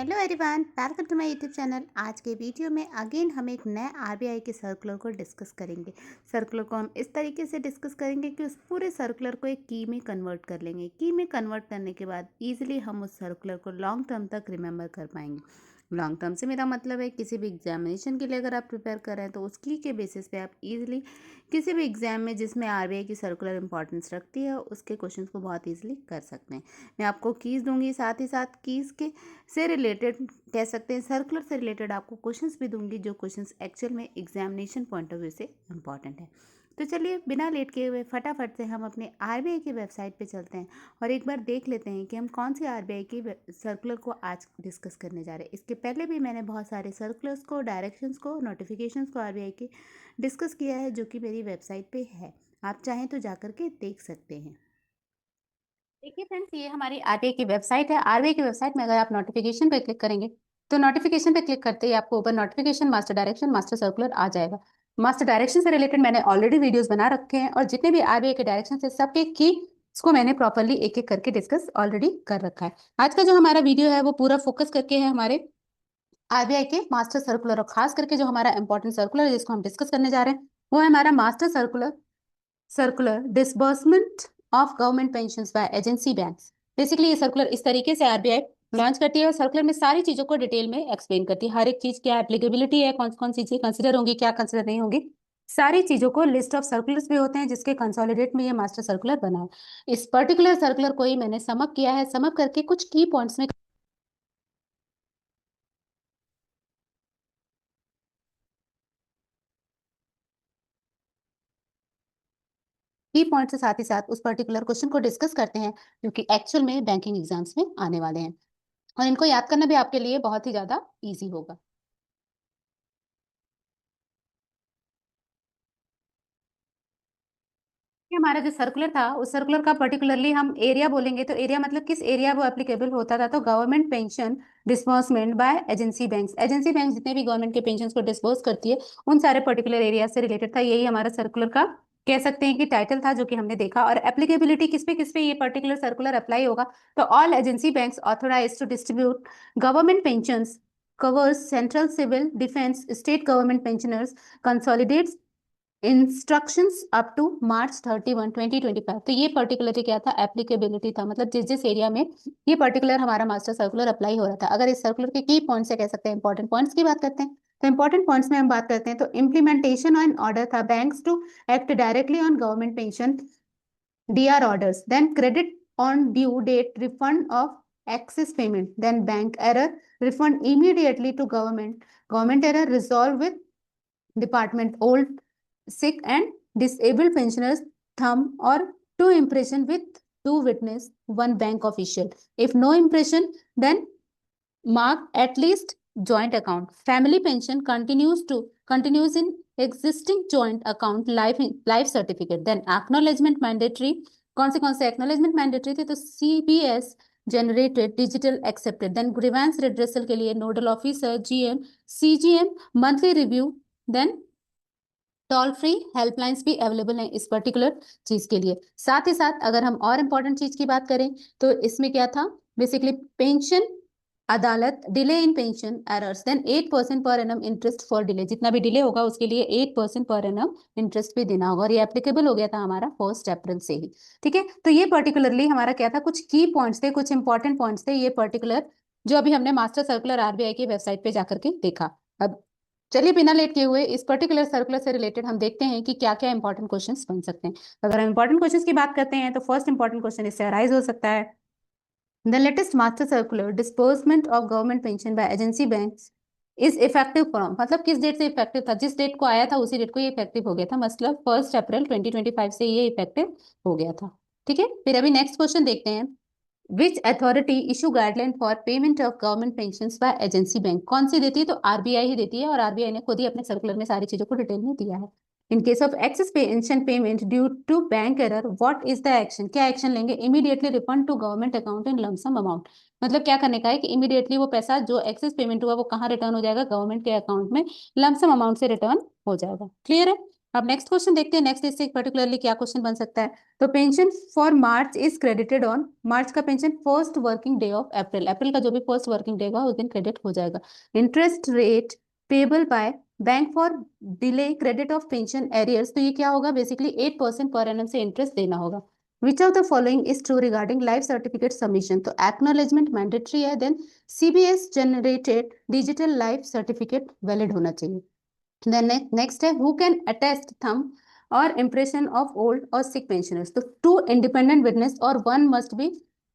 Hello everyone, welcome to my YouTube channel. आज के video में अगेन हम एक नए आरबीआई के सर्कुलर को डिस्कस करेंगे। सर्कुलर को हम इस तरीके से डिस्कस करेंगे कि उस पूरे सर्कुलर को एक की में कन्वर्ट कर लेंगे। की में कन्वर्ट करने के बाद इजीली हम उस सर्कुलर को लॉन्ग टर्म तक रिमेंबर कर पाएंगे। लॉन्ग टर्म से मेरा मतलब है किसी भी एग्जामिनेशन के लिए अगर आप प्रिपेयर कर रहे हैं तो उसकी के बेसिस पे आप इजीली किसी भी एग्जाम में जिसमें आरबीआई की सर्कुलर इंपॉर्टेंस रखती है उसके क्वेश्चंस को बहुत इजीली कर सकते हैं। मैं आपको कीज़ दूंगी, साथ ही साथ कीज़ के से रिलेटेड कह सकते हैं सर्कुलर से रिलेटेड आपको क्वेश्चंस भी दूंगी जो क्वेश्चंस एक्चुअल में एग्जामिनेशन पॉइंट ऑफ व्यू से इंपॉर्टेंट है। तो चलिए बिना लेट किए हुए फटाफट से हम अपने आरबीआई की वेबसाइट पे चलते हैं और एक बार देख लेते हैं कि हम कौन सी आरबीआई की सर्कुलर को आज डिस्कस करने जा रहे हैं। इसके पहले भी मैंने बहुत सारे सर्कुलर्स को, डायरेक्शंस को, नोटिफिकेशंस को आरबीआई के डिस्कस किया है जो कि मेरी वेबसाइट पे है। आप चाहें तो जाकर के देख सकते हैं। देखिए फ्रेंड्स, ये हमारी आरबीआई की वेबसाइट है। आरबीआई की वेबसाइट में अगर आप नोटिफिकेशन पे क्लिक करेंगे तो नोटिफिकेशन पे क्लिक करते ही आपको ऊपर notification, master direction, master circular आ जाएगा। मास्टर डायरेक्शन से रिलेटेड मैंने ऑलरेडी वीडियोस बना रखे हैं और जितने भी आरबीआई के डायरेक्शन है सबके की इसको मैंने प्रॉपरली एक एक करके डिस्कस ऑलरेडी कर रखा है। आज का जो हमारा वीडियो है वो पूरा फोकस करके है हमारे आरबीआई के मास्टर सर्कुलर और खास करके जो हमारा इंपॉर्टेंट सर्कुलर है जिसको हम डिस्कस करने जा रहे हैं वो है हमारा master circular circular disbursement of government pensions by agency banks. Basically ये सर्कुलर इस तरीके से आरबीआई लॉन्च करती है और सर्कुलर में सारी चीजों को डिटेल में एक्सप्लेन करती है। हर एक चीज क्या एप्लीकेबिलिटी है, कौन कौन सी चीज कंसिडर होंगी, क्या कंसिडर नहीं होंगी, सारी चीजों को लिस्ट ऑफ सर्कुलर्स भी होते हैं जिसके कंसोलिडेट में ये मास्टर सर्कुलर बना है। इस पर्टिकुलर सर्कुलर को ही मैंने समअप किया है, समअप करके कुछ की पॉइंट्स में की पॉइंट से साथ ही साथ उस पर्टिकुलर क्वेश्चन को डिस्कस करते हैं जो कि एक्चुअल में बैंकिंग एग्जाम्स में आने वाले हैं और इनको याद करना भी आपके लिए बहुत ही ज्यादा इजी होगा। ये हमारा जो सर्कुलर था उस सर्कुलर का पर्टिकुलरली हम एरिया बोलेंगे तो एरिया मतलब किस एरिया वो एप्लीकेबल होता था, तो government pension disbursement by agency banks. Agency bank जितने भी गवर्नमेंट के पेंशन को डिस्बर्स करती है उन सारे पर्टिकुलर एरिया से रिलेटेड था। यही हमारा सर्कुलर का कह सकते हैं कि टाइटल था जो कि हमने देखा। और एप्लीकेबिलिटी किस पे ये पर्टिकुलर सर्कुलर अप्लाई होगा, तो all agency banks authorise to distribute government pension covers central civil defense state government pensioners consolidates instructions up to March 31, 2025। तो ये पर्टिकुलरली क्या था, एप्लीकेबिलिटी था, मतलब जिस जिस एरिया में ये पर्टिकुलर हमारा मास्टर सर्कुलर अप्लाई हो रहा था। अगर इस सर्कुलर के की पॉइंट से कह सकते हैं, इंपॉर्टेंट पॉइंट्स की बात करते हैं तो इंपॉर्टेंट पॉइंट्स में हम बात करते हैं तो इम्प्लीमेंटेशन ऑन ऑर्डर था banks to act directly on government pension DR orders, then credit on due date refund of excess payment, then bank error refund immediately to government error resolve with department old sick and disabled pensioners thumb or two impression with two witness one bank official. If no impression, then mark at least joint account. Family pension continues in existing joint account life certificate. Then acknowledgement mandatory. कौन से acknowledgement mandatory थे, तो CBS generated digital accepted. Then grievance redressal के लिए nodal officer GM CGM monthly review. Then toll free helplines भी available हैं इस particular चीज के लिए। साथ ही साथ अगर हम और इम्पोर्टेंट चीज की बात करें तो इसमें क्या था, बेसिकली पेंशन अदालत delay in pension errors, then 8% पर एनम इंटरेस्ट फॉर डिले। जितना भी डिले होगा उसके लिए 8% पर एनम इंटरेस्ट भी देना होगा और ये एप्लीकेबल हो गया था हमारा 1 अप्रैल से ही। ठीक है, तो ये पर्टिकुलरली हमारा क्या था, कुछ की पॉइंट्स थे, कुछ इंपॉर्टेंट पॉइंट्स थे, ये पर्टिकुलर जो अभी हमने मास्टर सर्कुलर आरबीआई की वेबसाइट पे जाकर के देखा। अब चलिए बिना लेट किए हुए इस पर्टिकुलर सर्कुलर से रिलेटेड हम देखते हैं कि क्या क्या इंपॉर्टेंट क्वेश्चंस बन सकते हैं। अगर हम इंपॉर्टेंट क्वेश्चंस की बात करते हैं तो फर्स्ट इंपॉर्टेंट क्वेश्चन इससे अराइज हो सकता है, the latest master circular disbursement of government pension by agency banks is effective from, मतलब किस डेट से इफेक्टिव था, जिस डेट को आया था उसी डेट को ये इफेक्टिव हो गया था, मतलब 1 अप्रैल 2025 से ये इफेक्टिव हो गया था। ठीक है, फिर अभी नेक्स्ट क्वेश्चन देखते हैं, which authority issue guideline for payment of government pension by agency bank. कौन सी देती है, तो आरबीआई ही देती है और आरबीआई ने खुद ही अपने सर्कुलर में सारी चीजों को डिटेल में दिया है। In case of excess pension payment due to bank error what is the action, क्या एक्शन लेंगे, immediately refund to government account in lump sum amount. मतलब क्या करने का है कि इमीडिएटली वो पैसा जो एक्सेस पेमेंट हुआ वो कहाँ रिटर्न हो जाएगा, गवर्नमेंट के अकाउंट में लमसम अमाउंट से रिटर्न हो जाएगा। क्लियर है। अब नेक्स्ट क्वेश्चन देखते हैं, नेक्स्ट इससे पर्टिकुलरली क्या क्वेश्चन बन सकता है। तो pension for March is credited on, March का pension first working day of April, April का जो भी फर्स्ट वर्किंग डे होगा उस दिन क्रेडिट हो जाएगा। Interest rate payable by bank for delay credit of pension arrears, तो ये क्या होगा, बेसिकली 8% पर एनम से इंटरेस्ट देना होगा। Which of the following is true regarding life certificate submission, तो एक्नोलेजमेंट मैंडेटरी है, then CBS generated digital life certificate valid होना चाहिए। देन नेक्स्ट है हु कैन अटेस्ट थंब और इम्प्रेशन ऑफ ओल्ड और सिक पेंशनर्स, तो टू इंडिपेंडेंट विटनेस और one must be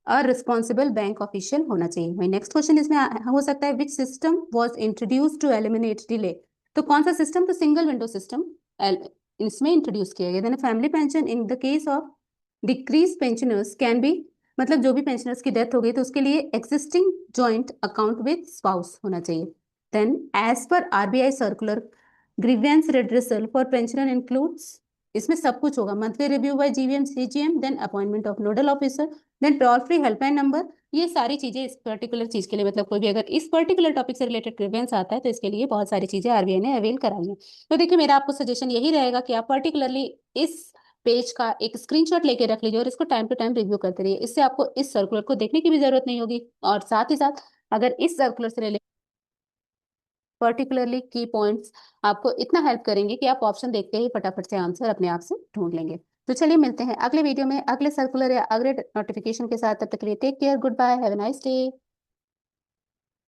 a responsible bank official होना चाहिए। वही नेक्स्ट क्वेश्चन इसमें हो सकता है, which system was introduce to eliminate delay, तो कौन सा सिस्टम, तो सिंगल विंडो सिस्टम इसमें इंट्रोड्यूस किया गया। Then family pension in the case of डिक्रीज पेंशनर्स कैन बी, मतलब जो भी पेंशनर्स की डेथ हो गई तो उसके लिए existing joint account with spouse होना चाहिए। Then as per RBI circular grievance redressal for pensioner includes, इसमें सब कुछ होगा, monthly review by GVM CGM, then appointment of nodal officer, then toll free helpline number. ये सारी चीजें इस पर्टिकुलर चीज के लिए, मतलब कोई भी अगर इस पर्टिकुलर टॉपिक से रिलेटेड ग्रीवेंस आता है तो इसके लिए बहुत सारी चीजें आरबीआई ने अवेल कराई है। तो देखिए मेरा आपको सजेशन यही रहेगा कि आप पर्टिकुलरली इस पेज का एक स्क्रीनशॉट लेके रख लीजिए और इसको टाइम टू टाइम रिव्यू करते रहिए, इससे आपको इस सर्कुलर को देखने की भी जरूरत नहीं होगी। और साथ ही साथ अगर इस सर्कुलर से रिलेटेड पर्टिकुलरली की पॉइंट्स आपको इतना हेल्प करेंगे कि आप ऑप्शन देखते ही फटाफट से आंसर अपने आप से ढूंढ लेंगे। तो चलिए मिलते हैं अगले वीडियो में अगले सर्कुलर या अगले नोटिफिकेशन के साथ, तब तक के लिए take care, goodbye, have a nice day.